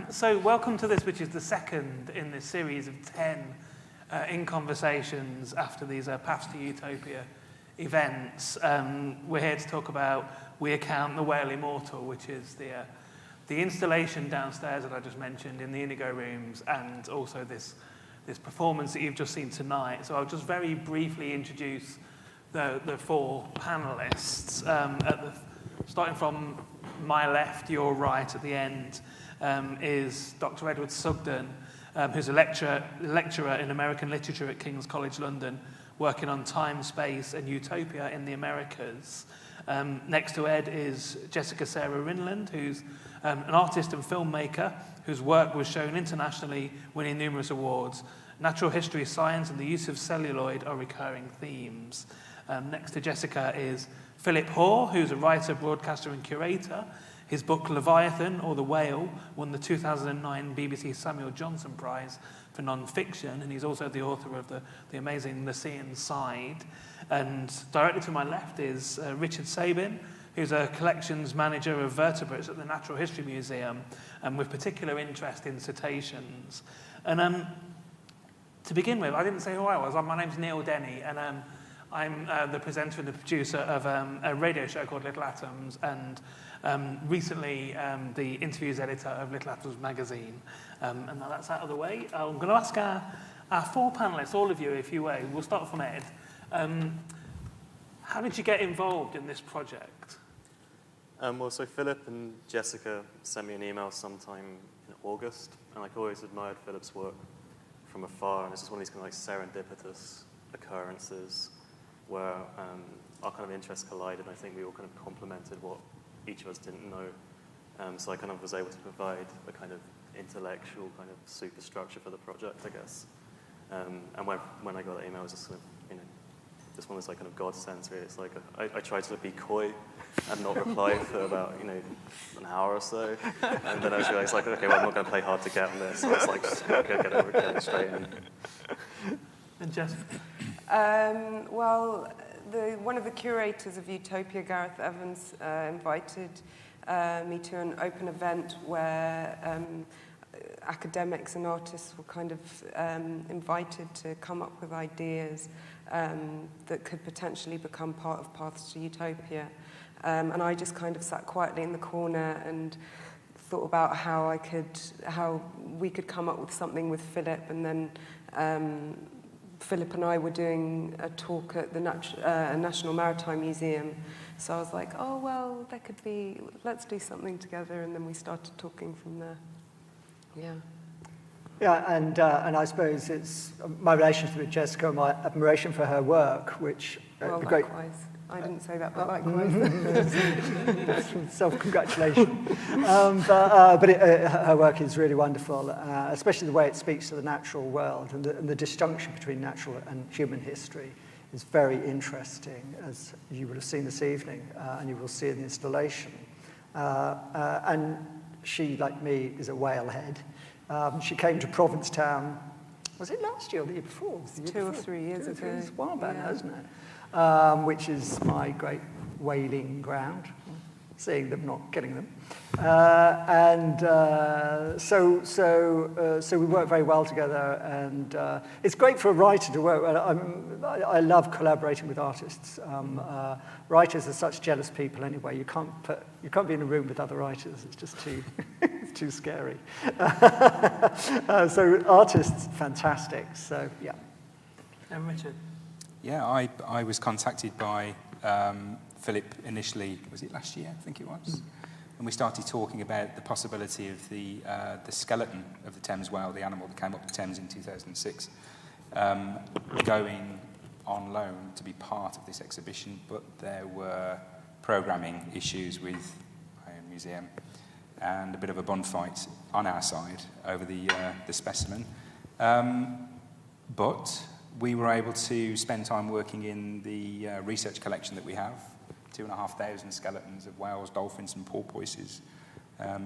So welcome to this, which is the second in this series of 10 in conversations after these Paths to Utopia events. We're here to talk about We Account the Whale Immortal, which is the installation downstairs that I just mentioned in the Indigo Rooms, and also this performance that you've just seen tonight. So I'll just very briefly introduce the four panelists. Starting from my left, your right at the end, is Dr. Edward Sugden, who's a lecturer in American literature at King's College London, working on time, space, and utopia in the Americas. Next to Ed is Jessica Sarah Rinland, who's an artist and filmmaker whose work was shown internationally, winning numerous awards. Natural history, science, and the use of celluloid are recurring themes. Next to Jessica is Philip Hoare, who's a writer, broadcaster, and curator. His book Leviathan, or The Whale, won the 2009 BBC Samuel Johnson Prize for non-fiction, and he's also the author of the amazing The Sea Inside. And directly to my left is Richard Sabin, who's a collections manager of vertebrates at the Natural History Museum, and with particular interest in cetaceans. And to begin with, I didn't say who I was. My name's Neil Denny, and I'm the presenter and the producer of a radio show called Little Atoms, and recently the interviews editor of Little Atoms magazine. And now that's out of the way, I'm going to ask our four panelists, all of you, if you will. We'll start from Ed. How did you get involved in this project? Well, so Philip and Jessica sent me an email sometime in August, and I've always admired Philip's work from afar, and it's just one of these kind of like serendipitous occurrences where our kind of interests collided, and I think we all kind of complemented what each of us didn't know. So I kind of was able to provide a kind of intellectual kind of superstructure for the project, I guess. And when I got that email, it was just kind of, just one of those like kind of godsends, really. It's like I tried to be coy and not reply for about, an hour or so. And then I was realized, like, okay, well, I'm not going to play hard to get on this. So it's like, just get it straight in. And Jessica? Well, one of the curators of Utopia, Gareth Evans, invited me to an open event where academics and artists were kind of invited to come up with ideas that could potentially become part of Paths to Utopia. And I just kind of sat quietly in the corner and thought about how we could come up with something with Philip, and then Philip and I were doing a talk at the National Maritime Museum. So I was like, oh, well, let's do something together. And then we started talking from there. Yeah. Yeah, and I suppose it's my relationship with Jessica, my admiration for her work, which Well, the great likewise. I didn't say that, but likewise. self-congratulation. But her work is really wonderful, especially the way it speaks to the natural world, and the disjunction between natural and human history is very interesting, as you will have seen this evening, and you will see in the installation. And she, like me, is a whalehead. She came to Provincetown, was it last year or the year before? It was the year 2 or before. 3 years ago. It's a while back now, Yeah. isn't it? Which is my great whaling ground, seeing them, not getting them. So we work very well together, and it's great for a writer to work. I love collaborating with artists. Writers are such jealous people anyway. You can't be in a room with other writers. It's just too it's too scary. So artists, fantastic. So yeah. And Richard? Yeah, I was contacted by Philip initially, was it last year, I think it was? And we started talking about the possibility of the skeleton of the Thames whale, the animal that came up the Thames in 2006, going on loan to be part of this exhibition, but there were programming issues with our museum and a bit of a bun fight on our side over the specimen. But we were able to spend time working in the research collection that we have, 2,500 skeletons of whales, dolphins and porpoises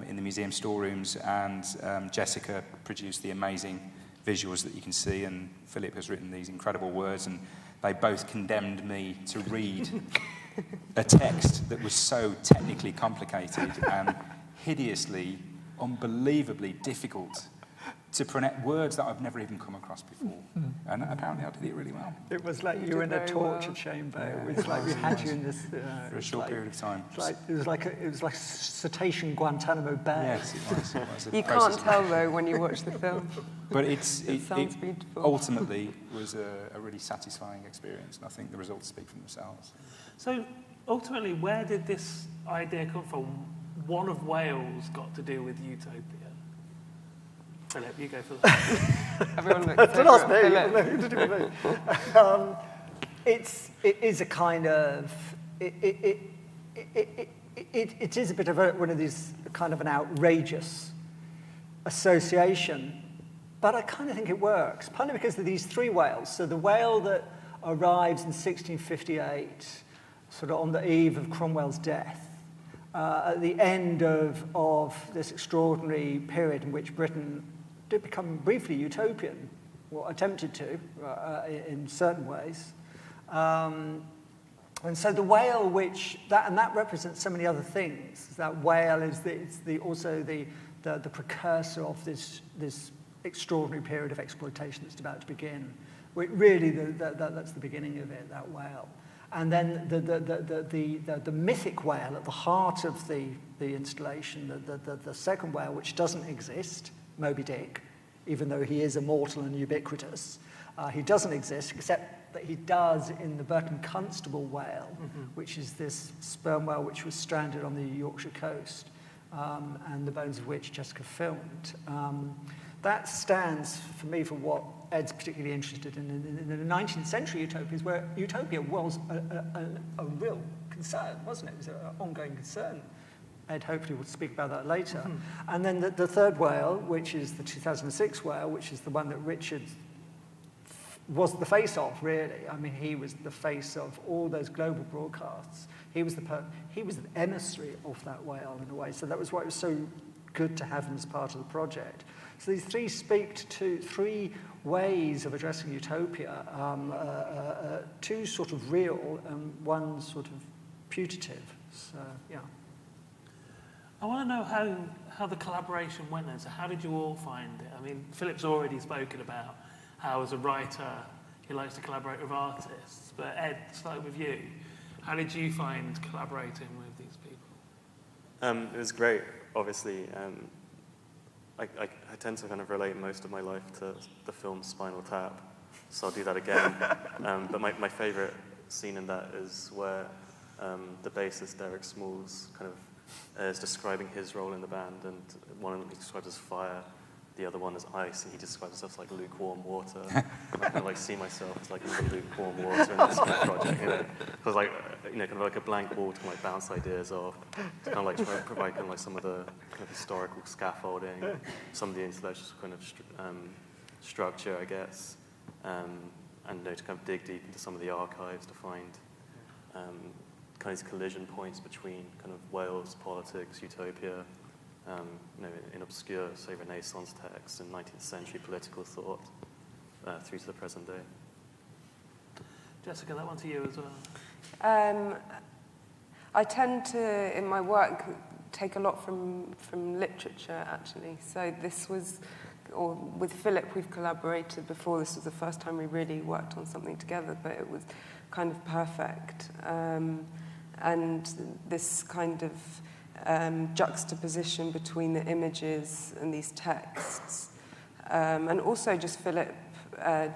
in the museum storerooms, and Jessica produced the amazing visuals that you can see, and Philip has written these incredible words, and they both condemned me to read a text that was so technically complicated and hideously, unbelievably difficult to pronounce, words that I've never even come across before. And apparently I did it really well. It was like You you were did in a very torture well. chamber. Yeah, It was like we had you in this For a short period of time. It was like cetacean Guantanamo Bay. Yes, it was. It was a You process. can't tell, though, when you watch the film. But It sounds beautiful. ultimately was a really satisfying experience, and I think the results speak for themselves. So ultimately, where did this idea come from? One of Wales got to do with Utopia. Philip, you go first. Everyone looks Don't over ask at me. Philip. Nothing to do with me. It is a kind of it is a bit of one of these kind of an outrageous association, but I kind of think it works. Partly because of these three whales. So the whale that arrives in 1658, sort of on the eve of Cromwell's death, at the end of this extraordinary period in which Britain did become briefly utopian, or attempted to in certain ways. And so the whale, that represents so many other things. That whale is also the precursor of this extraordinary period of exploitation that's about to begin. Really, that's the beginning of it, that whale. And then the mythic whale at the heart of the installation, the second whale, which doesn't exist, Moby Dick, even though he is immortal and ubiquitous, he doesn't exist, except that he does in the Burton Constable whale, which is this sperm whale which was stranded on the Yorkshire coast, and the bones of which Jessica filmed. That stands, for me, for what Ed's particularly interested in the 19th century utopias, where utopia was a real concern, wasn't it? It was an ongoing concern. Ed hopefully will speak about that later. And then the third whale, which is the 2006 whale, which is the one that Richard was the face of, really. I mean, he was the face of all those global broadcasts. He was an emissary of that whale, in a way. So that was why it was so good to have him as part of the project. So these three speak to three ways of addressing utopia, two sort of real and one sort of putative. So, yeah. I want to know how the collaboration went then. So how did you all find it? I mean, Philip's already spoken about how, as a writer, he likes to collaborate with artists. But Ed, start with you. How did you find collaborating with these people? It was great, obviously. I tend to kind of relate most of my life to the film Spinal Tap, so I'll do that again. But my favourite scene in that is where the bassist Derek Smalls kind of is describing his role in the band, and one of them he describes as fire, the other one is ice, and he describes himself as like lukewarm water. And I kind of like see myself as like in the lukewarm water in this kind of project, you know. Because like, you know, kind of like a blank wall to kind of like bounce ideas off. It's kind of like try to provide kind of like some of the kind of historical scaffolding, some of the intellectual kind of structure, I guess, and you know, to kind of dig deep into some of the archives to find kind of these collision points between kind of Wales politics, Utopia, you know, in obscure, say, Renaissance texts and 19th century political thought through to the present day. Jessica, that one to you as well. I tend to, in my work, take a lot from literature, actually. So this was, or with Philip, we've collaborated before. This was the first time we really worked on something together, but it was kind of perfect. And this kind of juxtaposition between the images and these texts. And also just Philip,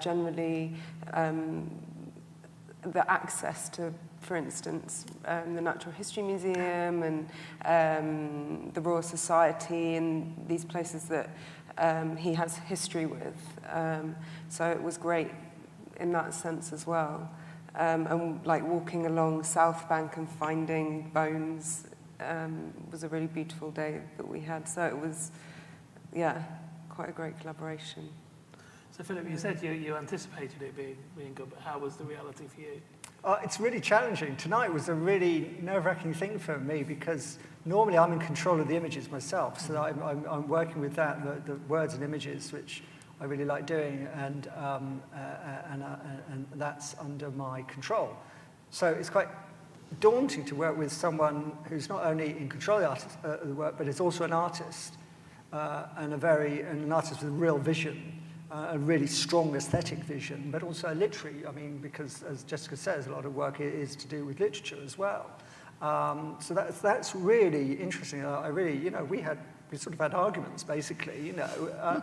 generally, the access to, for instance, the Natural History Museum and the Royal Society and these places that he has history with. So it was great in that sense as well. And like walking along South Bank and finding bones was a really beautiful day that we had. So it was, yeah, quite a great collaboration. So Philip, you said you anticipated it being good, but how was the reality for you? It's really challenging. Tonight was a really nerve-wracking thing for me because normally I'm in control of the images myself, so I'm working with that, the words and images, which I really like doing, and that's under my control. So it's quite daunting to work with someone who's not only in control of the work, but is also an artist, and an artist with a real vision, a really strong aesthetic vision, but also a literary. I mean, because as Jessica says, a lot of work is to do with literature as well. So that's really interesting. I really, you know, we sort of had arguments basically, you know.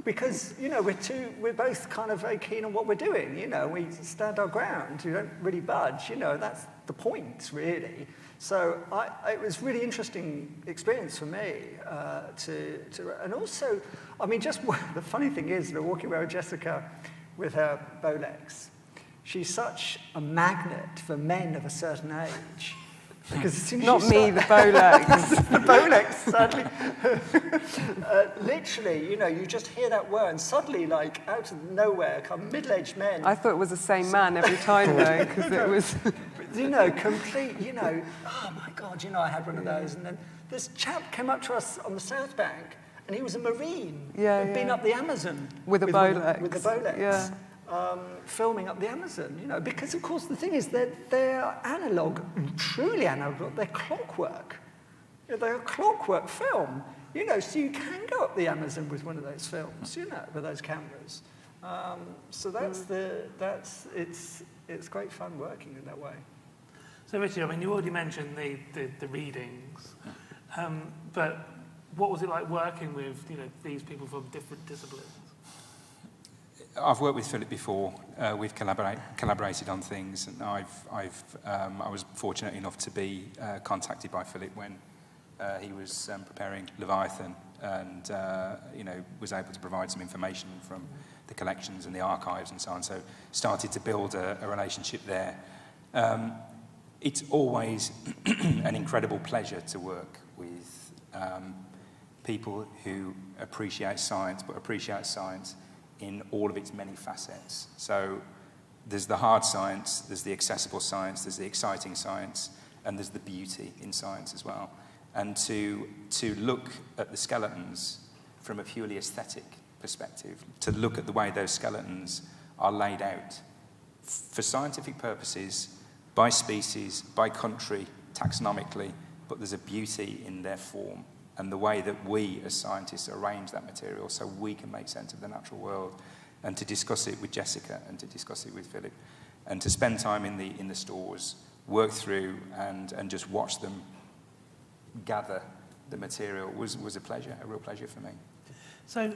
Because, you know, we're both kind of very keen on what we're doing, you know, we stand our ground, we don't really budge, you know, that's the point, really. So it was really interesting experience for me and also, I mean, just the funny thing is, you know, walking around with Jessica with her Bolex, she's such a magnet for men of a certain age. Because as soon as Not me, the Bolex. The Bolex, sadly. Literally, you know, you just hear that word, and suddenly, like, out of nowhere, come middle-aged men. I thought it was the same man every time, though, because it was... You know, complete, you know, oh my God, you know, I had one of those. And then this chap came up to us on the South Bank, and he was a Marine. He'd been up the Amazon. With a Bolex. With a Bolex. Yeah. Filming up the Amazon, you know, because of course the thing is they're analog, truly analog, they're clockwork. You know, they're a clockwork film, you know, so you can go up the Amazon with one of those films, you know, with those cameras. So it's great fun working in that way. So Richard, I mean, you already mentioned the readings, but what was it like working with, you know, these people from different disciplines? I've worked with Philip before. We've collaborated on things, and I was fortunate enough to be contacted by Philip when he was preparing Leviathan, and you know, was able to provide some information from the collections and the archives and so on. So started to build a relationship there. It's always an incredible pleasure to work with people who appreciate science, but appreciate science in all of its many facets. So there's the hard science, there's the accessible science, there's the exciting science, and there's the beauty in science as well. And to look at the skeletons from a purely aesthetic perspective, to look at the way those skeletons are laid out for scientific purposes, by species, by country, taxonomically, but there's a beauty in their form and the way that we as scientists arrange that material so we can make sense of the natural world, and to discuss it with Jessica and to discuss it with Philip, and to spend time in the stores, work through and just watch them gather the material was a pleasure, a real pleasure for me. So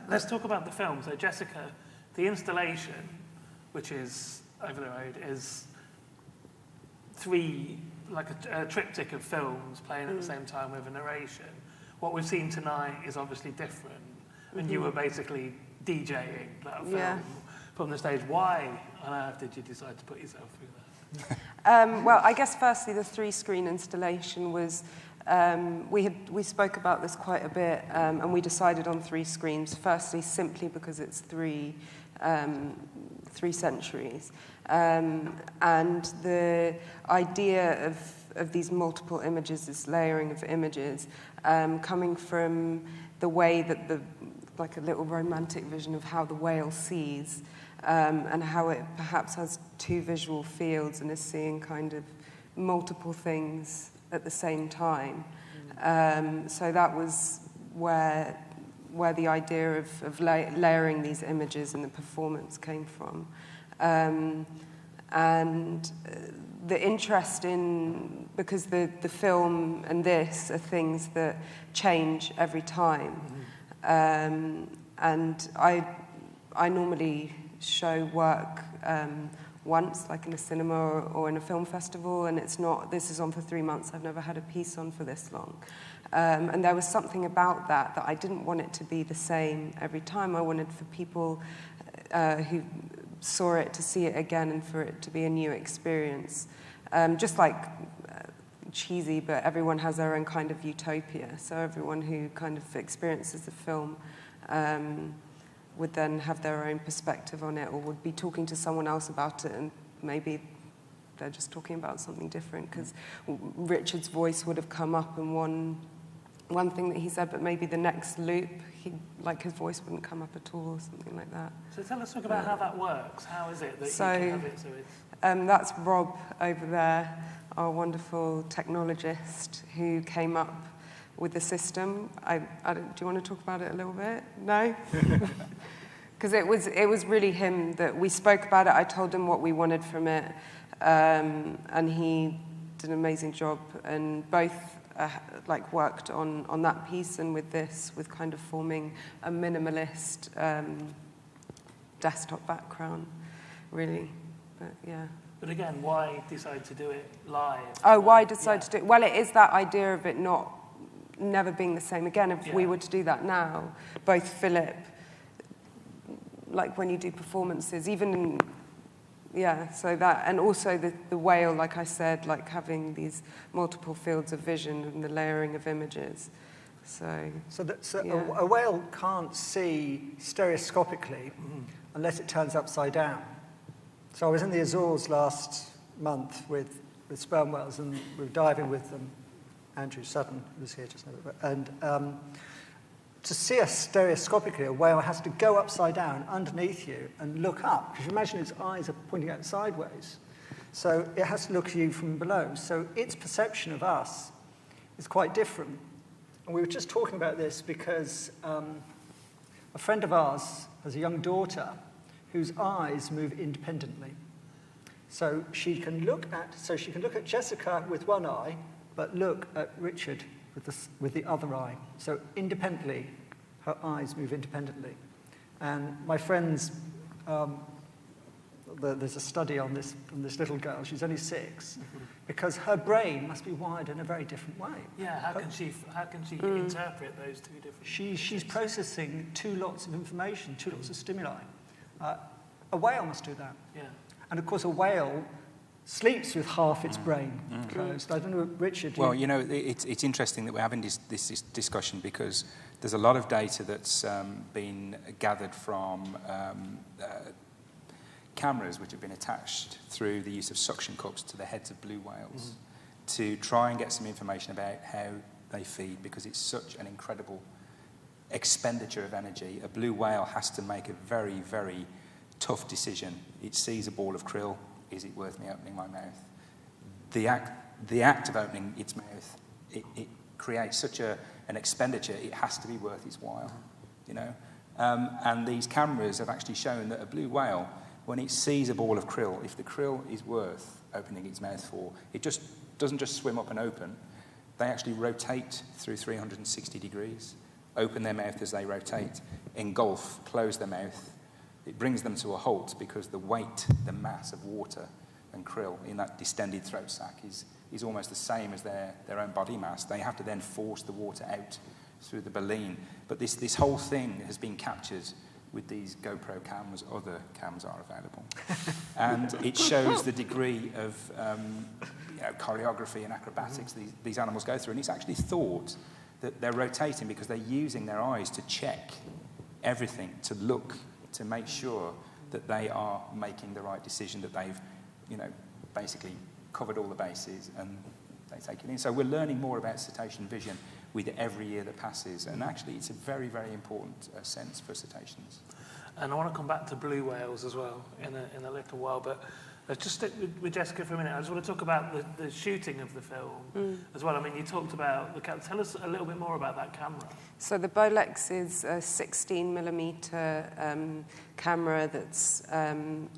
let's talk about the film. So Jessica, the installation, which is over the road, is like a triptych of films playing at the same time with a narration. What we've seen tonight is obviously different. and you were basically DJing that film Yeah. from the stage. Why on earth did you decide to put yourself through that? Well, I guess firstly the 3-screen installation was, we spoke about this quite a bit, and we decided on 3 screens. Firstly, simply because it's 3 centuries, and the idea of these multiple images, this layering of images, coming from the way that like a little romantic vision of how the whale sees. And how it perhaps has 2 visual fields and is seeing kind of multiple things at the same time. So that was where the idea of layering these images and the performance came from. And the interest in, because the film and this are things that change every time. And I normally show work once, like in a cinema or in a film festival, and this is on for 3 months. I've never had a piece on for this long. And there was something about that I didn't want it to be the same every time. I wanted for people who saw it to see it again and for it to be a new experience. Just like cheesy, but everyone has their own kind of utopia. So everyone who kind of experiences the film would then have their own perspective on it, or would be talking to someone else about it, and maybe they're just talking about something different, because Richard's voice would have come up in one thing that he said, but maybe the next loop, his voice wouldn't come up at all, or something like that. So tell us about how that works. How is it that you can have it so it's... That's Rob over there, our wonderful technologist who came up with the system. Do you want to talk about it a little bit? No? Because it was really him that we spoke about it. I told him what we wanted from it, and he did an amazing job. And both worked on that piece, and with this, with kind of forming a minimalist desktop background, really. But yeah. But again, why decide to do it live? Oh, why decide to do it? Well, it is that idea of it never being the same again. If we were to do that now, both Philip, like when you do performances, even so that, and also the whale, like I said, like having these multiple fields of vision and the layering of images. So a whale can't see stereoscopically unless it turns upside down. So I was in the Azores last month with sperm whales, and we were diving with them. Andrew Sutton was here just now. And to see us stereoscopically, a whale has to go upside down underneath you and look up. Because you imagine its eyes are pointing out sideways. So it has to look at you from below. So its perception of us is quite different. And we were just talking about this because a friend of ours has a young daughter whose eyes move independently. So she can look at Jessica with one eye, but look at Richard with the other eye. So independently, her eyes move independently. And my friends, there's a study on this from this little girl. She's only 6, because her brain must be wired in a very different way. Yeah, how can she interpret those 2 different? She's processing 2 lots of information, 2 lots of stimuli. A whale must do that. Yeah. And of course, a whale sleeps with half its brain closed. I don't know, Richard. Well, it's interesting that we're having this discussion, because there's a lot of data that's been gathered from cameras which have been attached through the use of suction cups to the heads of blue whales to try and get some information about how they feed, because it's such an incredible expenditure of energy. A blue whale has to make a very, very tough decision. It sees a ball of krill. Is it worth me opening my mouth? The act of opening its mouth, it creates such an expenditure. It has to be worth its while, And these cameras have actually shown that a blue whale, when it sees a ball of krill, if the krill is worth opening its mouth for, it just doesn't just swim up and open. They actually rotate through 360 degrees, open their mouth as they rotate, engulf, close their mouth. It brings them to a halt, because the weight, the mass of water and krill in that distended throat sac is almost the same as their own body mass. They have to then force the water out through the baleen. But this whole thing has been captured with these GoPro cameras. Other cams are available. And it shows the degree of choreography and acrobatics these animals go through. And it's actually thought that they're rotating because they're using their eyes to check everything, to look, to make sure that they are making the right decision, that they've, basically covered all the bases and they take it in. So we're learning more about cetacean vision with every year that passes, and actually it's a very, very important sense for cetaceans. And I want to come back to blue whales as well in a little while, but let's just stick with Jessica for a minute. I just want to talk about the shooting of the film as well. I mean, you talked about the camera. Tell us a little bit more about that camera. So the Bolex is a 16mm camera that's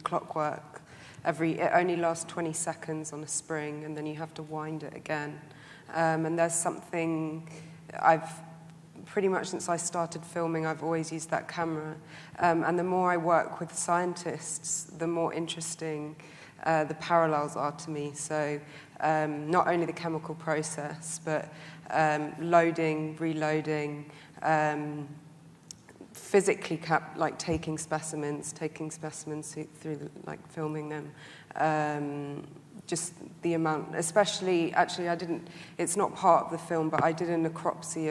clockwork. It only lasts 20 seconds on a spring, and then you have to wind it again. And there's something I've pretty much since I started filming, I've always used that camera. And the more I work with scientists, the more interesting the parallels are to me. So not only the chemical process, but loading, reloading, physically taking specimens through filming them. Just the amount, especially, actually it's not part of the film, but I did a necropsy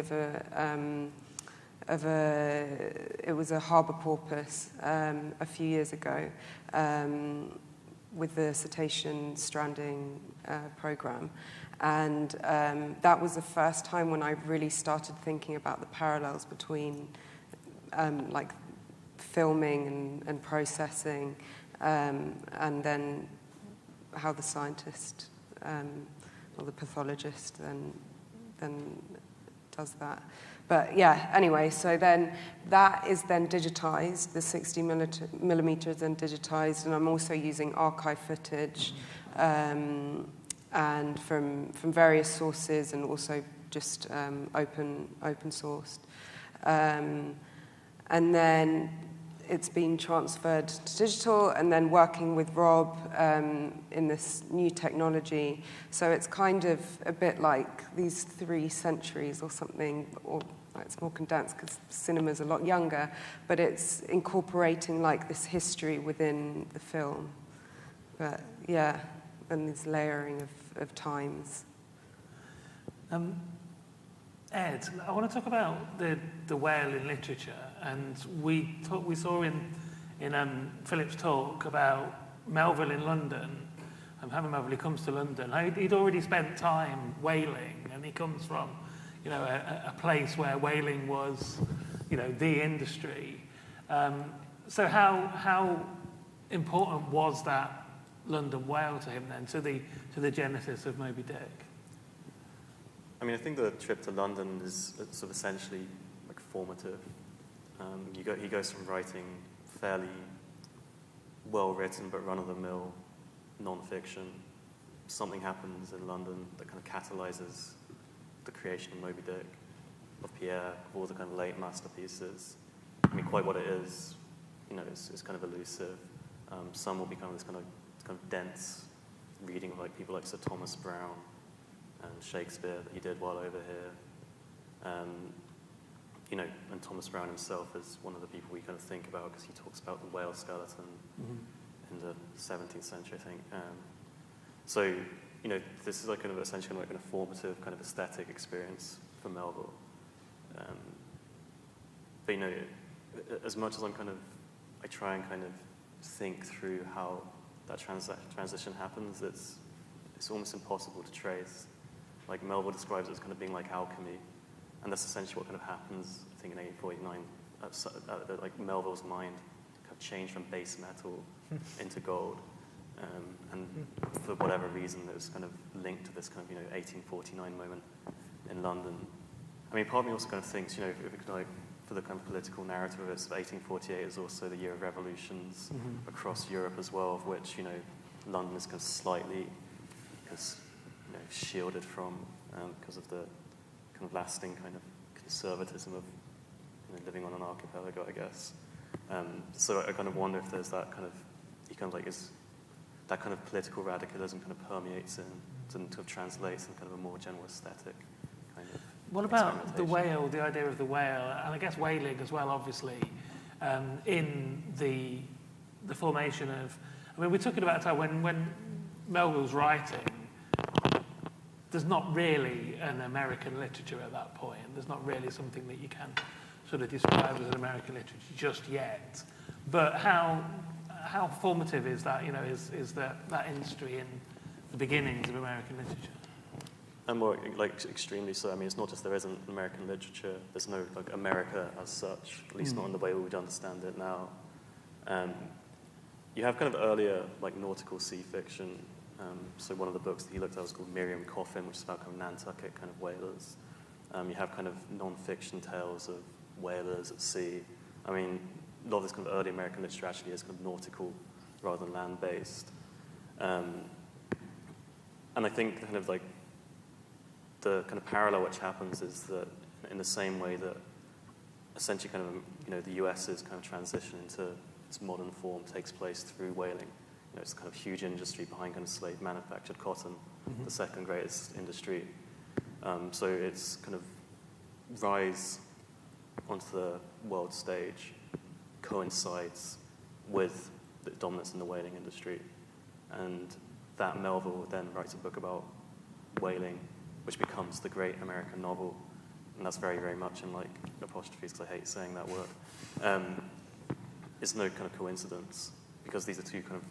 it was a harbour porpoise a few years ago with the cetacean stranding program. And that was the first time when I really started thinking about the parallels between filming and processing, and then how the scientist or the pathologist then does that. But yeah, anyway, so then that is then digitized, the 60mm is then digitized, and I'm also using archive footage and from various sources, and also just open sourced. And then it's been transferred to digital, and then working with Rob in this new technology. So it's kind of a bit like these 3 centuries or something, or it's more condensed because cinema's a lot younger, but it's incorporating this history within the film. But yeah, and this layering of times. Ed, I want to talk about the whale in literature, and we saw in Philip's talk about Melville in London, and Herman Melville, he comes to London. He'd already spent time whaling, and he comes from a place where whaling was the industry. So how important was that London whale to him then, to the genesis of Moby Dick? I mean, I think the trip to London is sort of essentially formative. He goes from writing fairly well-written but run-of-the-mill non-fiction. Something happens in London that kind of catalyzes the creation of Moby Dick, of Pierre, of all the kind of late masterpieces. I mean, quite what it is, is kind of elusive. Some will become this kind of dense reading of people like Sir Thomas Browne and Shakespeare that he did while over here. And Thomas Browne himself is one of the people we kind of think about because he talks about the whale skeleton in the 17th century, I think. So, this is essentially a formative kind of aesthetic experience for Melville. But as much as I try and kind of think through how that transition happens, it's almost impossible to trace. Melville describes it as kind of being like alchemy, and that's essentially what kind of happens, I think, in 1849. Melville's mind kind of changed from base metal into gold, and for whatever reason, it was kind of linked to this kind of 1849 moment in London. I mean, part of me also kind of thinks, if we could for the kind of political narrative of this, 1848 is also the year of revolutions across Europe as well, of which London is kind of slightly shielded from because of the kind of lasting kind of conservatism of living on an archipelago, I guess. So I kind of wonder if there's that kind of that kind of political radicalism kind of permeates in and kind of translates in kind of a more general aesthetic kind of. What about the experimentation. whale, the idea of the whale, and I guess whaling as well, obviously, in the formation of... I mean, we're talking about a time when Melville's writing, there's not really an American literature at that point. There's not really something that you can sort of describe as an American literature just yet. But how formative is that, you know, is that industry in the beginnings of American literature? And more, like, extremely so. I mean, it's not just there isn't American literature. There's no, like, America as such, at least not in the way we would understand it now. You have kind of earlier, like, nautical sea fiction. So one of the books that he looked at was called Miriam Coffin, which is about kind of Nantucket kind of whalers. You have kind of non-fiction tales of whalers at sea. I mean, a lot of this kind of early American literature actually is kind of nautical rather than land-based. And I think kind of like the kind of parallel which happens is that in the same way that essentially kind of, you know, the US's kind of transition into its modern form takes place through whaling. You know, it's kind of huge industry behind kind of slave-manufactured cotton, the second greatest industry. So its kind of rise onto the world stage coincides with the dominance in the whaling industry. And that Melville then writes a book about whaling, which becomes the great American novel. And that's very, very much in, like, apostrophes, because I hate saying that word. It's no kind of coincidence, because these are two kind of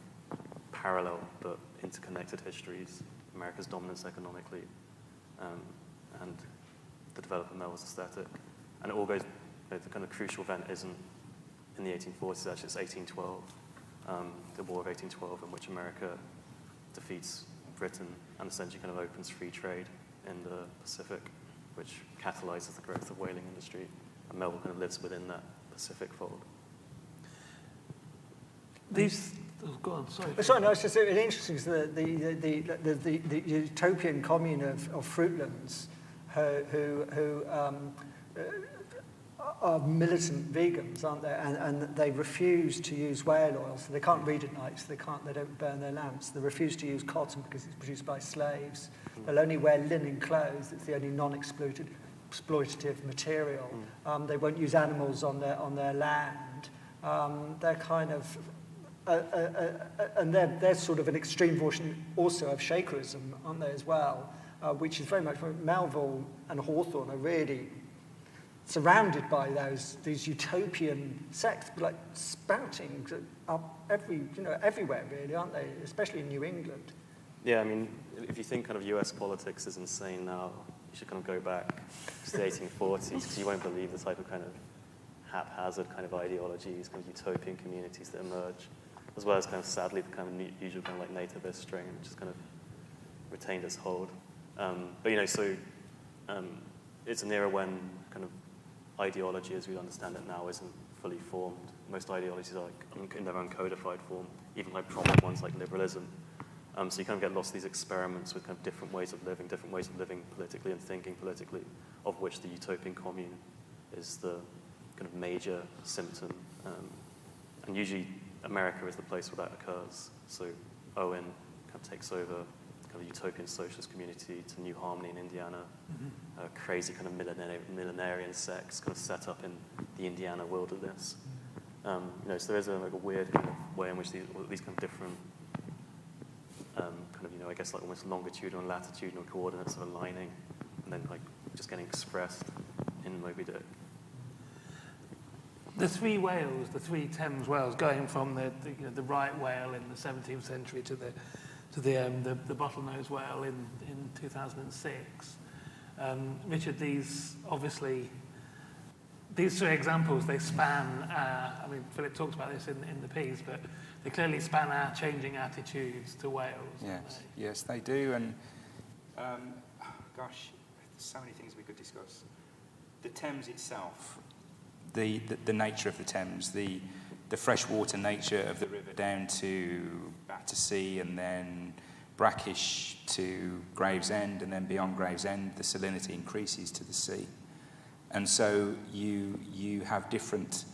parallel but interconnected histories. America's dominance economically, and the development of Melville's aesthetic. And it all goes, you know, the kind of crucial event isn't in the 1840s, actually it's 1812, the War of 1812, in which America defeats Britain and essentially kind of opens free trade in the Pacific, which catalyzes the growth of whaling industry. And Melville kind of lives within that Pacific fold. These... Oh, go on, sorry. Sorry, no, it's just really interesting because the utopian commune of Fruitlands who are militant vegans, aren't they? And they refuse to use whale oil, so they can't read at night, so they don't burn their lamps. They refuse to use cotton because it's produced by slaves. They'll only wear linen clothes. It's the only non-exploitative material. They won't use animals on their land. They're kind of... and they're sort of an extreme version also of Shakerism, aren't they, as well? Which is very much... Melville and Hawthorne are really surrounded by these utopian sects, like spouting up everywhere, really, aren't they? Especially in New England. Yeah, I mean, if you think kind of US politics is insane now, you should kind of go back to the 1840s, because you won't believe the type of kind of haphazard kind of ideologies, kind of utopian communities that emerge, as well as kind of, sadly, the kind of usual kind of like nativist strain, which has kind of retained its hold. But, you know, so it's an era when kind of ideology as we understand it now isn't fully formed. Most ideologies are like in their own codified form, even like prominent ones like liberalism. So you kind of get lots of these experiments with kind of different ways of living politically and thinking politically, of which the utopian commune is the kind of major symptom. And usually America is the place where that occurs. So Owen kind of takes over kind of utopian socialist community to New Harmony in Indiana, crazy kind of millenarian sects kind of set up in the Indiana wilderness. You know, so there is like a weird kind of way in which these kind of different kind of, you know, I guess like almost longitudinal and latitudinal coordinates are aligning and then like just getting expressed in Moby Dick. The three whales, the three Thames whales, going from the right whale in the 17th century to the bottlenose whale in 2006. Richard, these three examples, they span I mean, Philip talks about this in the piece, but they clearly span our changing attitudes to whales. Yes, they do. And gosh, there's so many things we could discuss. The Thames itself, the nature of the Thames, the freshwater nature of the river down to Battersea and then brackish to Gravesend, and then beyond Gravesend the salinity increases to the sea. And so you have different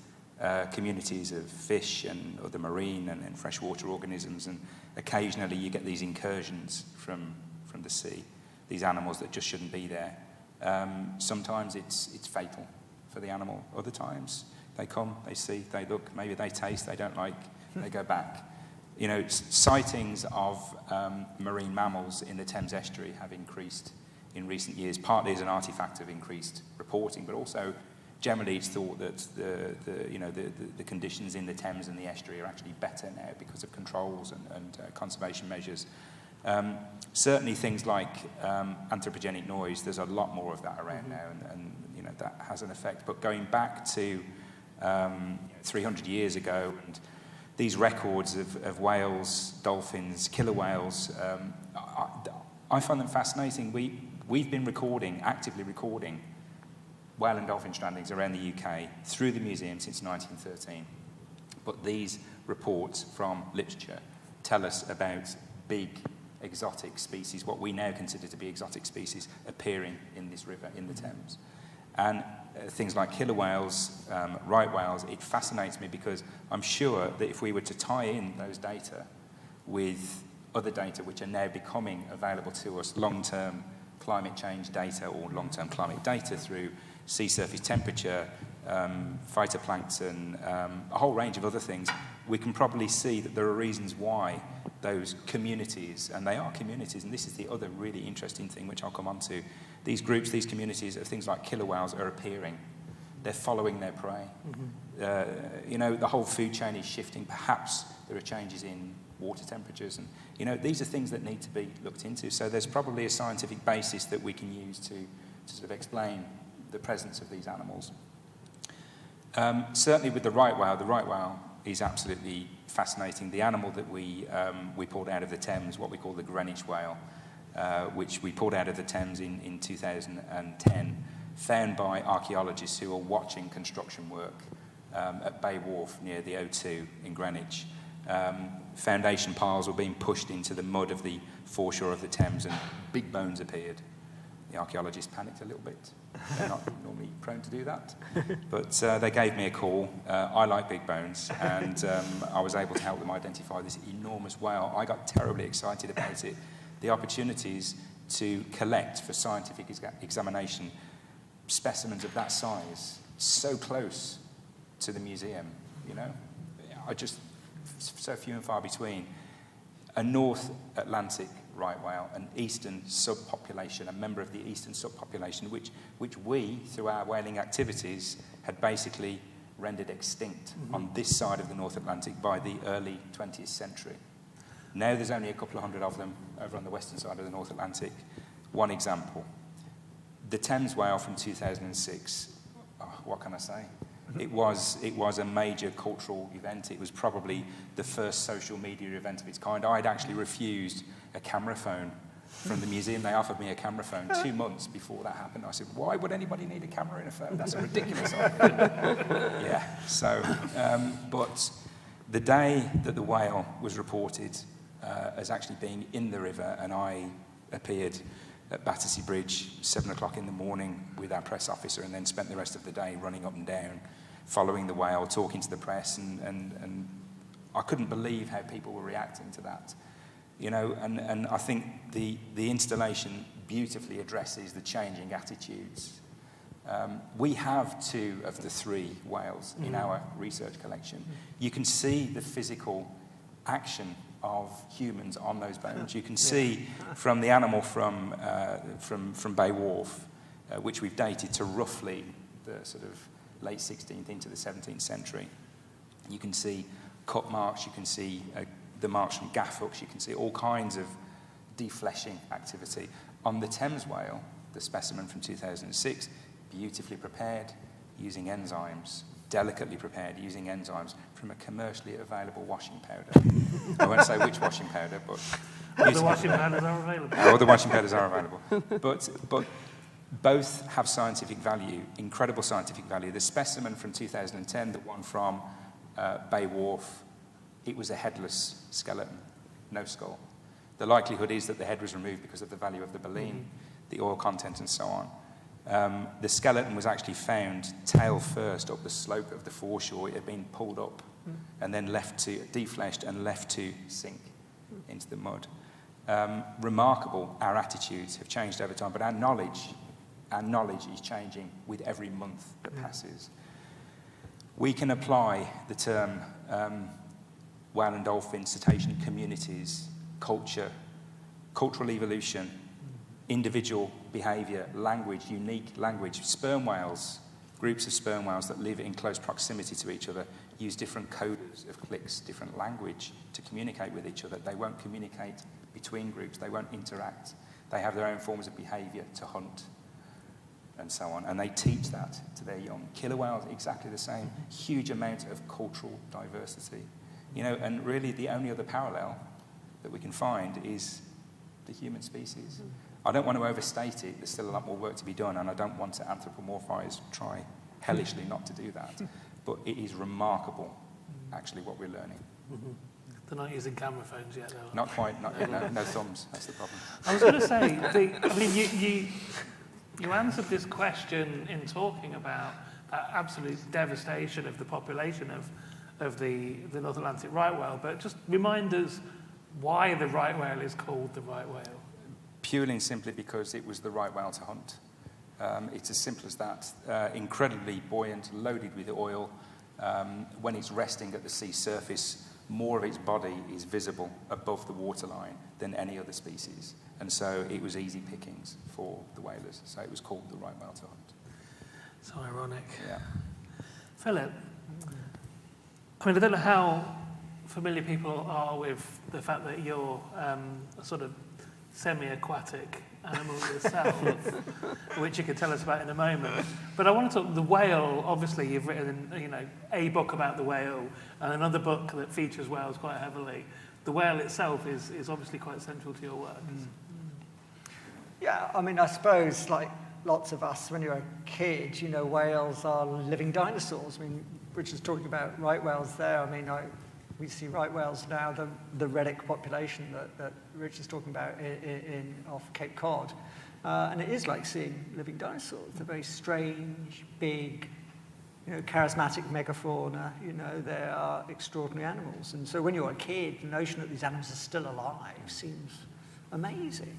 communities of fish and other marine and freshwater organisms, and occasionally you get these incursions from the sea, these animals that just shouldn't be there. Sometimes it's fatal for the animal. Other times they come, they see, they look, maybe they taste, they don't like, they go back. You know, sightings of marine mammals in the Thames estuary have increased in recent years, partly as an artifact of increased reporting, but also generally it's thought that the conditions in the Thames and the estuary are actually better now because of controls and conservation measures. Certainly things like anthropogenic noise, there's a lot more of that around now, and you know, that has an effect. But going back to 300 years ago, and these records of whales, dolphins, killer whales, I find them fascinating. We've been actively recording whale and dolphin strandings around the UK through the museum since 1913. But these reports from literature tell us about big exotic species, what we now consider to be exotic species, appearing in this river, in the Thames. And things like killer whales, right whales, it fascinates me because I'm sure that if we were to tie in those data with other data which are now becoming available to us, long-term climate change data or long-term climate data through sea surface temperature, phytoplankton, a whole range of other things, we can probably see that there are reasons why those communities, and they are communities, and this is the other really interesting thing which I'll come on to, these groups, these communities of things like killer whales are appearing. They're following their prey. You know, the whole food chain is shifting. Perhaps there are changes in water temperatures, and you know, these are things that need to be looked into. So there's probably a scientific basis that we can use to sort of explain the presence of these animals. Certainly with the right whale is absolutely fascinating. The animal that we pulled out of the Thames, what we call the Greenwich whale, which we pulled out of the Thames in 2010, found by archaeologists who are watching construction work at Bay Wharf near the O2 in Greenwich. Foundation piles were being pushed into the mud of the foreshore of the Thames, and big bones appeared. The archaeologists panicked a little bit. They're not normally prone to do that. But they gave me a call. I like big bones, and I was able to help them identify this enormous whale. I got terribly excited about it. The opportunities to collect for scientific examination specimens of that size, so close to the museum, you know, are just so few and far between. A North Atlantic right whale, an eastern subpopulation, a member of the eastern subpopulation, which we, through our whaling activities, had basically rendered extinct on this side of the North Atlantic by the early 20th century. Now there's only a couple of hundred of them over on the western side of the North Atlantic. One example. The Thames whale from 2006, what can I say? It was a major cultural event. It was probably the first social media event of its kind. I'd actually refused a camera phone from the museum. They offered me a camera phone 2 months before that happened. I said, why would anybody need a camera in a phone? That's a ridiculous idea. Yeah, so, but the day that the whale was reported as actually being in the river, and I appeared at Battersea Bridge 7 o'clock in the morning with our press officer, and then spent the rest of the day running up and down, following the whale, talking to the press, and I couldn't believe how people were reacting to that. You know, and I think the installation beautifully addresses the changing attitudes. We have 2 of the 3 whales in our research collection. You can see the physical action of humans on those bones. You can see from the animal from Bay Wharf, which we've dated to roughly the sort of late 16th into the 17th century. You can see cut marks, you can see the marks from gaff hooks, you can see all kinds of defleshing activity. On the Thames whale, the specimen from 2006, beautifully prepared using enzymes, delicately prepared using enzymes from a commercially available washing powder. I won't say which washing powder, but... Other washing powders are available. Other washing powders are available. But both have scientific value, incredible scientific value. The specimen from 2010, the one from Bay Wharf, it was a headless skeleton, no skull. The likelihood is that the head was removed because of the value of the baleen, the oil content and so on. The skeleton was actually found tail first up the slope of the foreshore. It had been pulled up and then left to, defleshed and left to sink into the mud. Remarkable, our attitudes have changed over time, but our knowledge our knowledge is changing with every month that passes. We can apply the term whale and dolphin, cetacean communities, culture, cultural evolution, individual behaviour, language, unique language. Sperm whales, groups of sperm whales that live in close proximity to each other, use different coders of clicks, different language to communicate with each other. They won't communicate between groups. They won't interact. They have their own forms of behaviour to hunt and so on. And they teach that to their young. Killer whales, exactly the same. Huge amount of cultural diversity. You know, and really the only other parallel that we can find is the human species. I don't want to overstate it. There's still a lot more work to be done, and I don't want to anthropomorphise, try hellishly not to do that. But it is remarkable, actually, what we're learning. They're not using camera phones yet, though. Not quite, not yet, no thumbs. That's the problem. I was going to say, you answered this question in talking about that absolute devastation of the population of the North Atlantic right whale, but just remind us why the right whale is called the right whale. Purely and simply because it was the right whale to hunt. It's as simple as that. Incredibly buoyant, loaded with oil. When it's resting at the sea surface, more of its body is visible above the waterline than any other species. And so it was easy pickings for the whalers. So it was called the right whale to hunt. So ironic. Yeah. Philip, I mean, I don't know how familiar people are with the fact that you're a sort of semi-aquatic animal yourself, which you could tell us about in a moment. But I want to talk the whale. Obviously, you've written, a book about the whale and another book that features whales quite heavily. The whale itself is obviously quite central to your work. Yeah, I mean, I suppose, like lots of us, when you're a kid, whales are living dinosaurs. I mean, Richard's talking about right whales there. I mean, we see right whales now, the relic population that Richard's talking about off Cape Cod. And it is like seeing living dinosaurs. They're very strange, big, charismatic megafauna. They are extraordinary animals. And so when you're a kid, the notion that these animals are still alive seems amazing.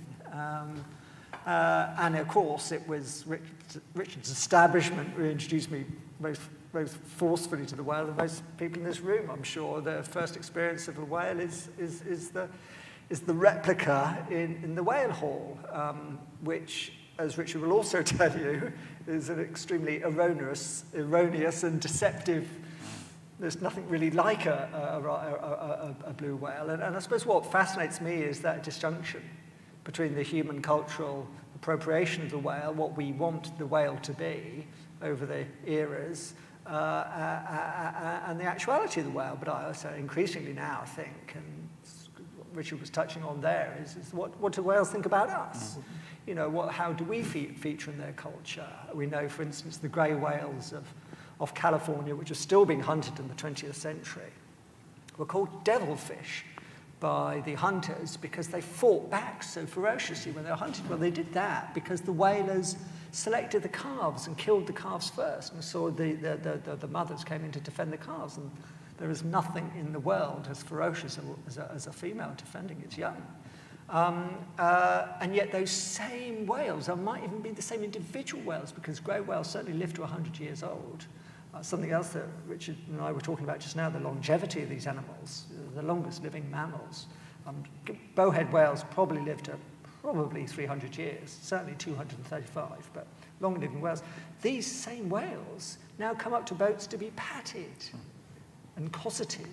And of course, it was Richard's establishment who introduced me most forcefully to the whale than most people in this room. I'm sure their first experience of a whale is the replica in the whale hall, which, as Richard will also tell you, is an extremely erroneous and deceptive. There's nothing really like a blue whale. And I suppose what fascinates me is that disjunction between the human cultural appropriation of the whale, what we want the whale to be over the eras, and the actuality of the whale. But I also increasingly now think, and what Richard was touching on there, is what do whales think about us? How do we feature in their culture? We know, for instance, the grey whales of California, which are still being hunted in the 20th century, were called devilfish by the hunters because they fought back so ferociously when they were hunted. Well, they did that because the whalers selected the calves and killed the calves first, and so the mothers came in to defend the calves. And there is nothing in the world as ferocious as a female defending its young. And yet those same whales, there might even be the same individual whales, because grey whales certainly live to 100 years old. Something else that Richard and I were talking about just now, the longevity of these animals, the longest living mammals. Bowhead whales probably live to 300 years, certainly 235, but long-living whales. These same whales now come up to boats to be patted and cosseted.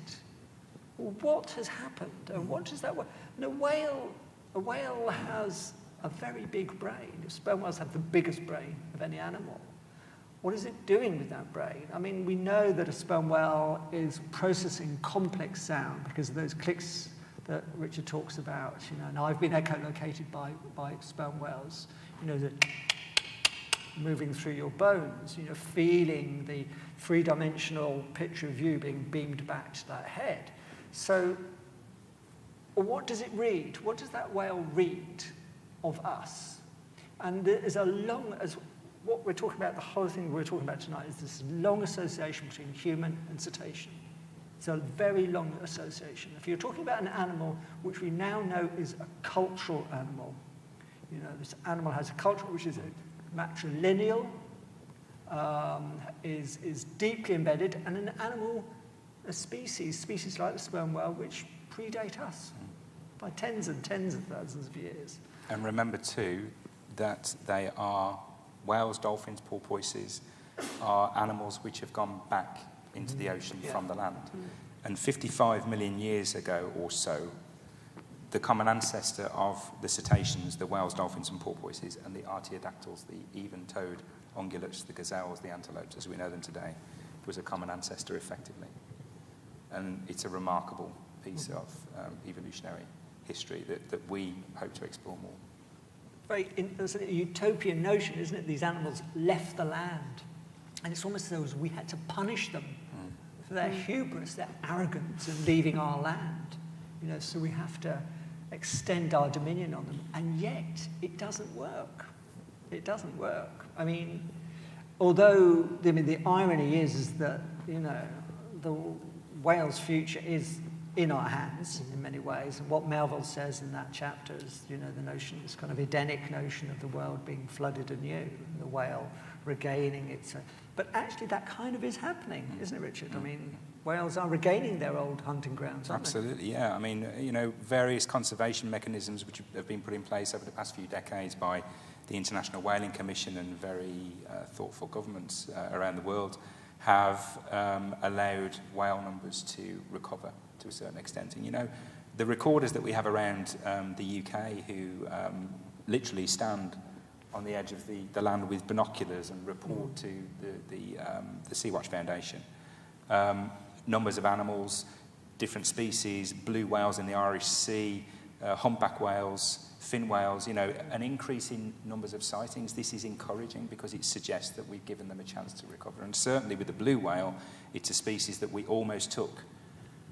Well, what has happened? And what does that... And a whale has a very big brain. Sperm whales have the biggest brain of any animal. What is it doing with that brain? I mean, we know that a sperm whale is processing complex sound because of those clicks that Richard talks about, and I've been echolocated by sperm whales, that moving through your bones, feeling the three-dimensional picture of you being beamed back to that head. So what does it read? What does that whale read of us? And as long as what we're talking about, the whole thing we're talking about tonight, is this long association between human and cetacean. It's a very long association. If you're talking about an animal which we now know is a cultural animal, this animal has a culture which is matrilineal, is deeply embedded, and an animal, a species like the sperm whale, which predate us by tens and tens of thousands of years. And remember too that they are whales, dolphins, porpoises, are animals which have gone back into the ocean from the land. And 55 million years ago or so, the common ancestor of the cetaceans, the whales, dolphins and porpoises, and the artiodactyls, the even-toed ungulates, the gazelles, the antelopes, as we know them today, was a common ancestor effectively. And it's a remarkable piece of evolutionary history that we hope to explore more. It's a utopian notion, isn't it? These animals left the land. And it's almost as though we had to punish them for their hubris, their arrogance in leaving our land. You know, so we have to extend our dominion on them. And yet, it doesn't work. It doesn't work. I mean, although, the irony is that, you know, the whale's future is in our hands in many ways. And what Melville says in that chapter is, you know, the notion, this kind of Edenic notion of the world being flooded anew, the whale regaining its... But actually that kind of is happening, isn't it, Richard? I mean, whales are regaining their old hunting grounds, aren't Absolutely, yeah. I mean, you know, various conservation mechanisms which have been put in place over the past few decades by the International Whaling Commission and very thoughtful governments around the world have allowed whale numbers to recover to a certain extent. And, you know, the recorders that we have around the UK who literally stand on the edge of the land with binoculars and report to the Sea-Watch Foundation. Numbers of animals, different species, blue whales in the Irish Sea, humpback whales, fin whales, you know, an increase in numbers of sightings. This is encouraging because it suggests that we've given them a chance to recover. And certainly with the blue whale, it's a species that we almost took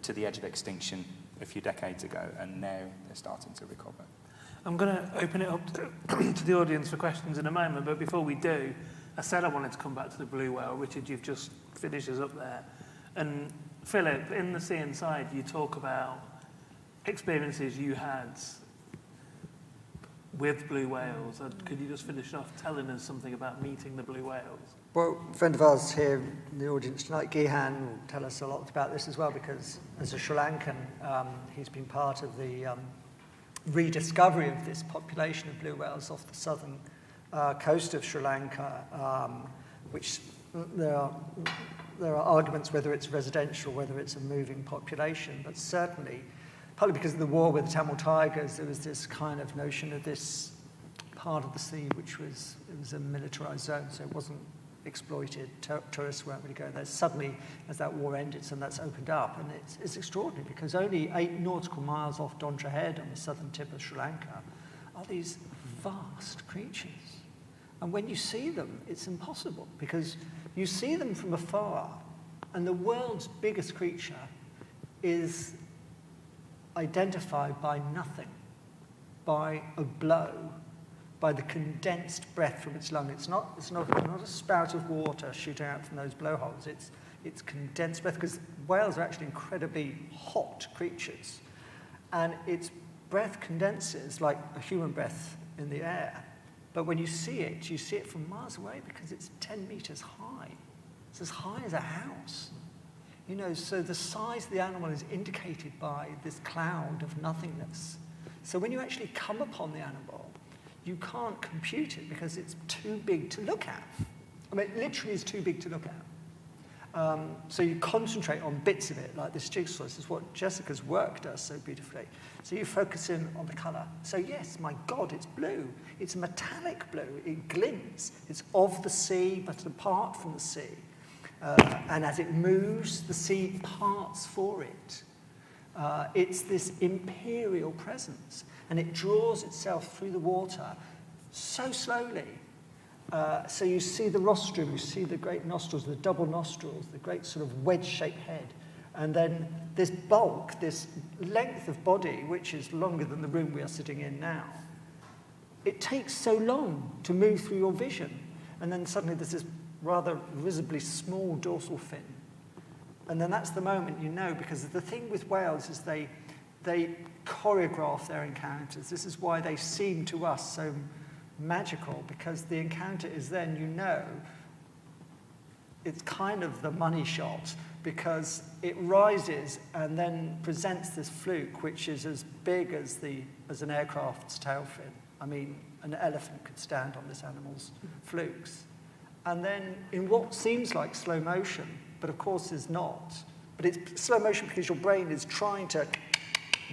to the edge of extinction a few decades ago, and now they're starting to recover. I'm going to open it up to the audience for questions in a moment, but before we do, I said I wanted to come back to the blue whale. Richard, you've just finished us up there. And Philip, in The Sea Inside, you talk about experiences you had with blue whales. Could you just finish off telling us something about meeting the blue whales? Well, a friend of ours here in the audience tonight, Gihan, will tell us a lot about this as well, because as a Sri Lankan, he's been part of the rediscovery of this population of blue whales off the southern coast of Sri Lanka, which there are arguments whether it's residential, whether it's a moving population, but certainly, partly because of the war with the Tamil Tigers, there was this kind of notion of this part of the sea which was a militarized zone, so it wasn't exploited. Tourists weren't really going there. Suddenly, as that war ended, and that's opened up, and it's extraordinary because only 8 nautical miles off Dondra Head on the southern tip of Sri Lanka are these vast creatures. And when you see them, it's impossible because you see them from afar, and the world's biggest creature is identified by nothing, by a blow, by the condensed breath from its lung. It's not a spout of water shooting out from those blowholes. It's condensed breath, because whales are actually incredibly hot creatures. And its breath condenses like a human breath in the air. But when you see it from miles away because it's 10 meters high. It's as high as a house. You know, so the size of the animal is indicated by this cloud of nothingness. So when you actually come upon the animal, you can't compute it because it's too big to look at. I mean, it literally is too big to look at. So you concentrate on bits of it, like this jigsaw. This is what Jessica's work does so beautifully. So you focus in on the colour. So yes, my God, it's blue. It's metallic blue. It glints. It's of the sea, but apart from the sea. And as it moves, the sea parts for it. It's this imperial presence, and it draws itself through the water so slowly. So you see the rostrum, you see the great nostrils, the double nostrils, the great sort of wedge-shaped head, and then this bulk, this length of body, which is longer than the room we are sitting in now. It takes so long to move through your vision, and then suddenly there's this rather visibly small dorsal fin. And then that's the moment you know, because the thing with whales is they choreograph their encounters. This is why they seem to us so magical, because the encounter is then, you know, it's kind of the money shot, because it rises and then presents this fluke which is as big as an aircraft's tail fin. I mean, an elephant could stand on this animal's flukes. And then in what seems like slow motion, but of course is not, but it's slow motion because your brain is trying to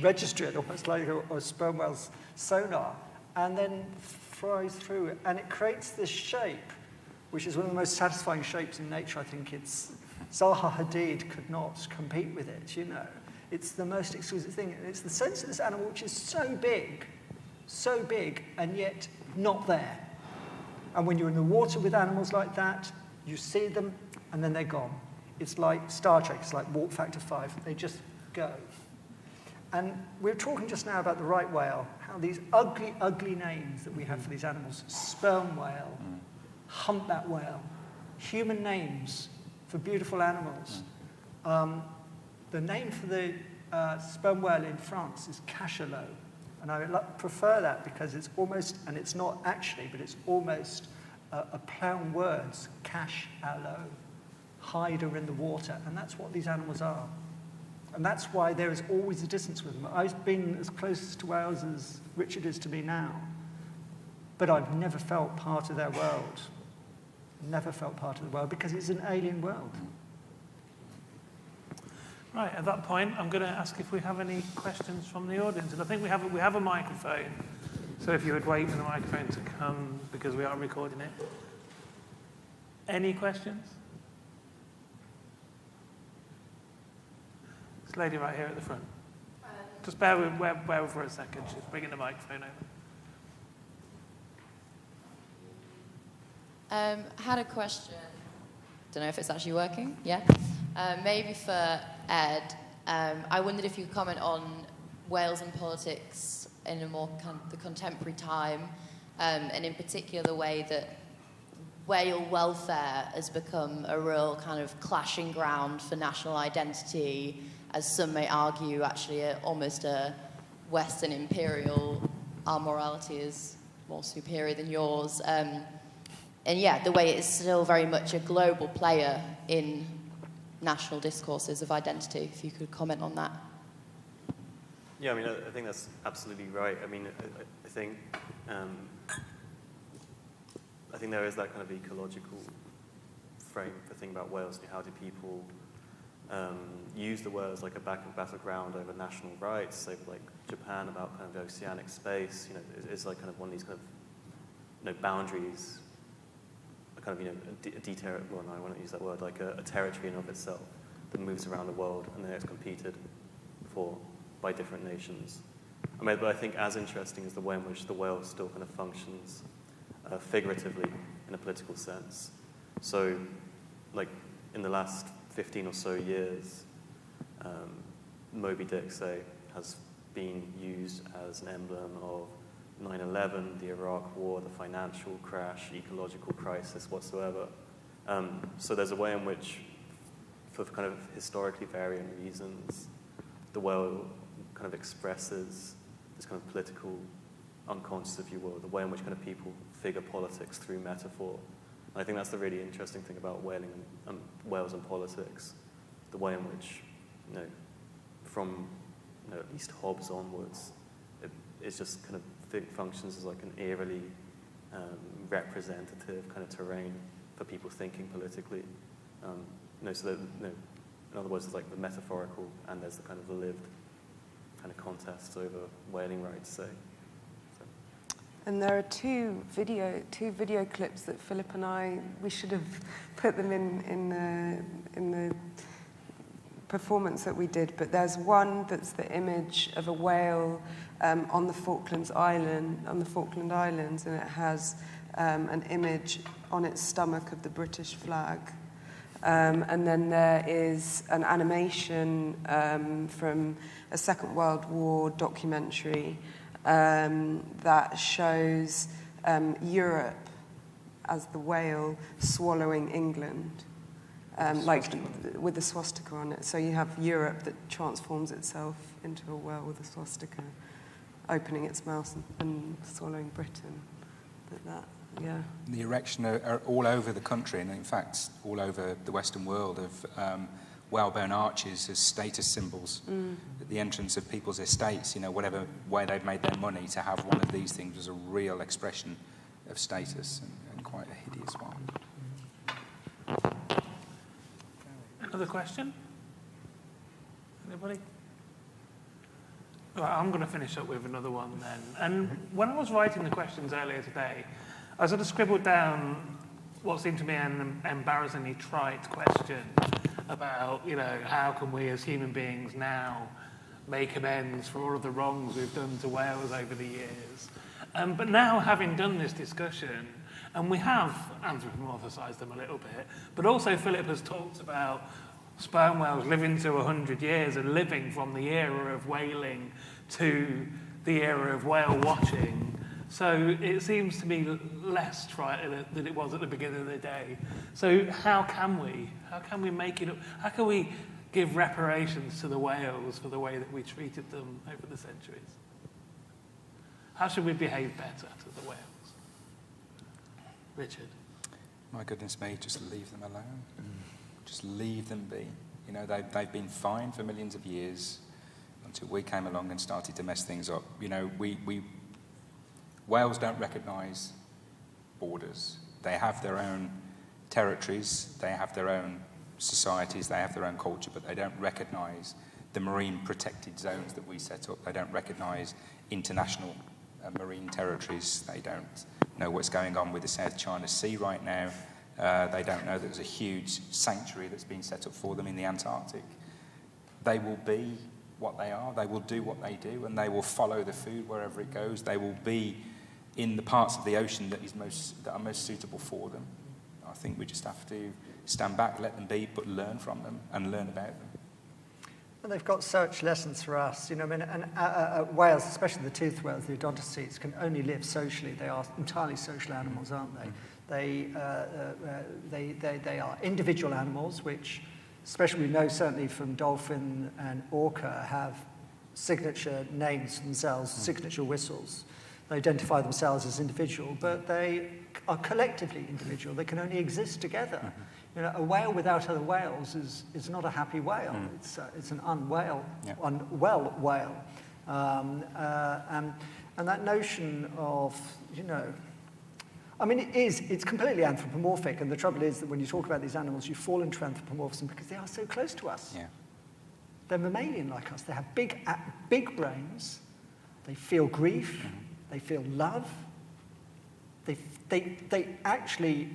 register it, almost like a sperm whale's sonar, and then flies through it. And it creates this shape, which is one of the most satisfying shapes in nature. I think Zaha Hadid could not compete with it, you know. It's the most exquisite thing. And it's the sense of this animal which is so big, and yet not there. And when you're in the water with animals like that, you see them, and then they're gone. It's like Star Trek, it's like warp factor 5. They just go. And we were talking just now about the right whale, how these ugly, ugly names that we have for these animals, sperm whale, humpback whale, human names for beautiful animals. The name for the sperm whale in France is cachalot. And I prefer that because it's almost, and it's not actually, but it's almost a play on words, cache-alot, hider in the water. And that's what these animals are. And that's why there is always a distance with them. I've been as close to whales as Richard is to me now, but I've never felt part of their world. Never felt part of the world, because it's an alien world. Right, at that point, I'm going to ask if we have any questions from the audience. And I think we have a microphone. So if you would wait for the microphone to come, because we are recording it. Any questions? This lady right here at the front. Just bear with for a second. She's bringing the microphone over. Had a question. Don't know if it's actually working. Yeah. Maybe for Ed. I wondered if you could comment on Wales and politics in a more the contemporary time, and in particular the way that whale welfare has become a real kind of clashing ground for national identity, as some may argue actually almost a Western imperial, our morality is more superior than yours. And yeah, the way it's still very much a global player in national discourses of identity, if you could comment on that. Yeah, I mean, I think that's absolutely right. I mean, I think there is that kind of ecological frame for thinking about whales. How do people use the whales like a battleground over national rights, say like Japan about kind of oceanic space? You know, it's like kind of one of these kind of boundaries, kind of well, no, I won't use that word, like a territory in and of itself that moves around the world and then it's competed for by different nations. I mean, but I think as interesting is the way in which the whale still kind of functions figuratively in a political sense. So, like in the last 15 or so years, Moby Dick, say, has been used as an emblem of 9/11, the Iraq War, the financial crash, ecological crisis, whatsoever. So there's a way in which, for kind of historically varying reasons, the whale kind of expresses this kind of political unconscious, if you will, the way in which kind of people figure politics through metaphor. And I think that's the really interesting thing about whaling and whales and politics, the way in which, from at least Hobbes onwards, it's just kind of functions as like an eerily representative kind of terrain for people thinking politically. So that, in other words, there's like the metaphorical and there's the kind of the lived kind of contests over whaling rights, say. And there are two video clips that Philip and we should have put them in the performance that we did, but there's one that's the image of a whale on the Falkland Islands, and it has an image on its stomach of the British flag. And then there is an animation from a Second World War documentary that shows Europe as the whale swallowing England. With the swastika on it. So you have Europe that transforms itself into a whale with a swastika, opening its mouth and swallowing Britain. Yeah. The erection are all over the country, and in fact, all over the Western world, of whalebone arches as status symbols at the entrance of people's estates. You know, whatever way they've made their money, to have one of these things was a real expression of status, and quite a hideous one. Another question? Anybody? Right, I'm going to finish up with another one then. And when I was writing the questions earlier today, I sort of scribbled down what seemed to me an embarrassingly trite question about, you know, how can we as human beings now make amends for all of the wrongs we've done to whales over the years. But now, having done this discussion, and we have anthropomorphised them a little bit, but also Philip has talked about sperm whales living to 100 years and living from the era of whaling to the era of whale watching. So it seems to me less trite than it was at the beginning of the day. So how can we make it up? How can we give reparations to the whales for the way that we treated them over the centuries? How should we behave better to the whales? Richard? My goodness me, just leave them alone. Just leave them be. You know, they've been fine for millions of years until we came along and started to mess things up. You know, whales don't recognise borders. They have their own territories, they have their own societies, they have their own culture, but they don't recognise the marine protected zones that we set up. They don't recognise international marine territories. They don't know what's going on with the South China Sea right now. They don't know that there's a huge sanctuary that's been set up for them in the Antarctic. They will be what they are, they will do what they do, and they will follow the food wherever it goes. They will be in the parts of the ocean that are most suitable for them. I think we just have to stand back, let them be, but learn from them and learn about them. And they've got such lessons for us. You know, I mean, whales, especially the toothed whales, the odontocetes, can only live socially. They are entirely social animals, aren't they? They are individual animals, which, especially we know certainly from dolphin and orca, have signature names for themselves, signature whistles. They identify themselves as individual, but they are collectively individual. They can only exist together. You know, a whale without other whales is not a happy whale. It's an unwell whale. And that notion of, you know, I mean, it's completely anthropomorphic, and the trouble is that when you talk about these animals, you fall into anthropomorphism because they are so close to us. Yeah. They're mammalian like us. They have big brains. They feel grief. They feel love. They actually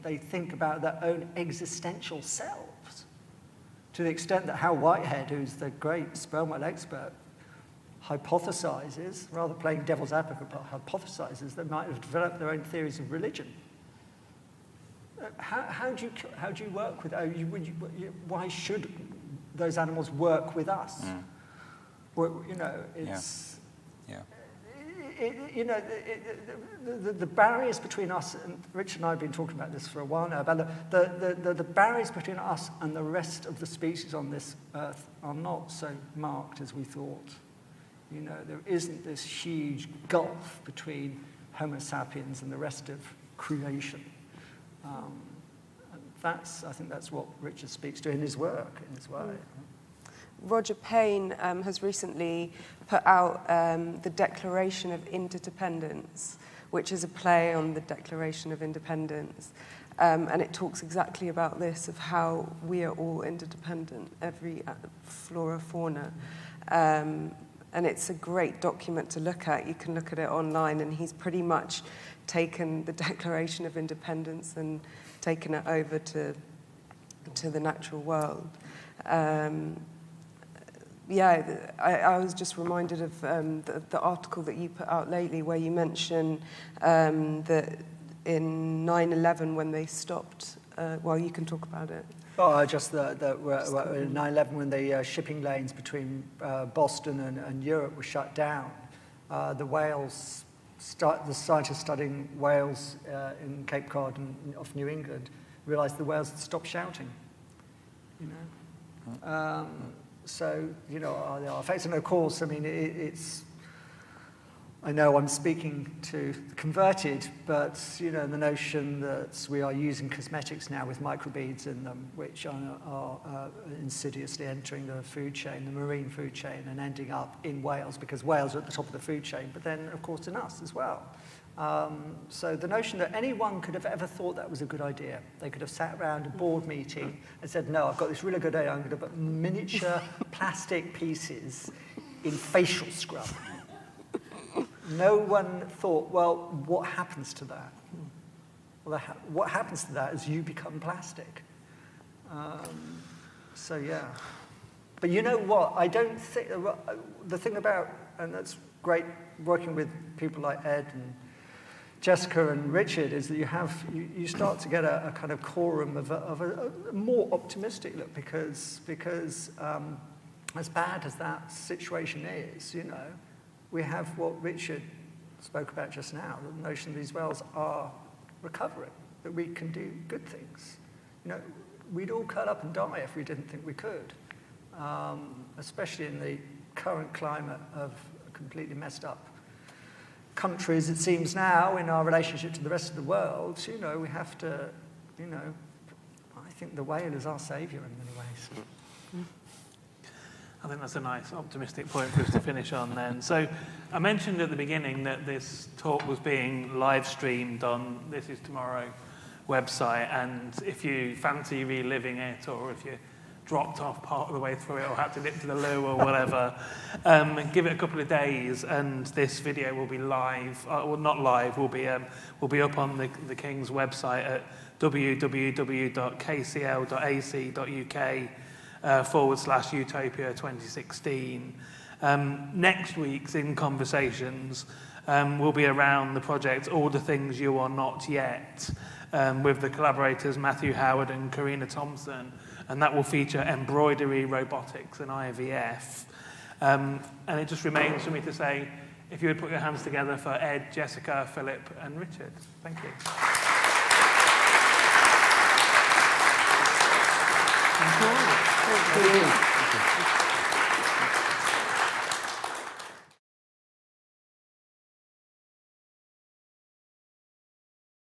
they think about their own existential selves, to the extent that Hal Whitehead, who's the great sperm whale expert, hypothesizes, rather playing devil's advocate, but hypothesizes they might have developed their own theories of religion. How do you work with? Why should those animals work with us? Well, you know, it's. Yeah. The barriers between us, and Richard and I have been talking about this for a while now, about the barriers between us and the rest of the species on this earth are not so marked as we thought. You know, there isn't this huge gulf between Homo sapiens and the rest of creation. I think that's what Richard speaks to in his work, in his way. Roger Payne has recently put out the Declaration of Interdependence, which is a play on the Declaration of Independence. And it talks exactly about this, of how we are all interdependent, every flora, fauna. And it's a great document to look at. You can look at it online, and he's pretty much taken the Declaration of Independence and taken it over to the natural world. I was just reminded of the article that you put out lately, where you mention that in 9/11 when they stopped. Well, you can talk about it. Oh, just in 9/11 when the shipping lanes between Boston and Europe were shut down, the scientists studying whales in Cape Cod and off New England realised the whales had stopped shouting. You know. So, you know, there are effects, and of course, I mean, it's I know I'm speaking to the converted, but the notion that we are using cosmetics now with microbeads in them, which are insidiously entering the food chain, the marine food chain, and ending up in whales, because whales are at the top of the food chain, but then, of course, in us as well. So the notion that anyone could have ever thought that was a good idea. They could have sat around a board meeting and said, no, I've got this really good idea. I'm going to put miniature plastic pieces in facial scrub. No one thought, well, what happens to that? Well, what happens to that is you become plastic. So, yeah. But you know what? I don't think... The thing about... And that's great working with people like Ed and Jessica and Richard, is that you start to get a kind of quorum of a more optimistic look, because as bad as that situation is, we have what Richard spoke about just now, the notion that these whales are recovering, that we can do good things. We'd all curl up and die if we didn't think we could, especially in the current climate of completely messed up countries, it seems now, in our relationship to the rest of the world. We have to, I think the whale is our saviour in many ways. I think that's a nice optimistic point for us to finish on then. So I mentioned at the beginning that this talk was being live streamed on This Is Tomorrow website, and if you fancy reliving it, or if you dropped off part of the way through it or had to nip to the loo or whatever, give it a couple of days and this video will be live, well, not live, will be up on the King's website at www.kcl.ac.uk /Utopia 2016. Next week's In Conversations will be around the project All the Things You Are Not Yet, with the collaborators Matthew Howard and Karina Thompson, and that will feature embroidery, robotics and IVF. And it just remains for me to say, if you would put your hands together for Ed, Jessica, Philip and Richard. Thank you. Thank you.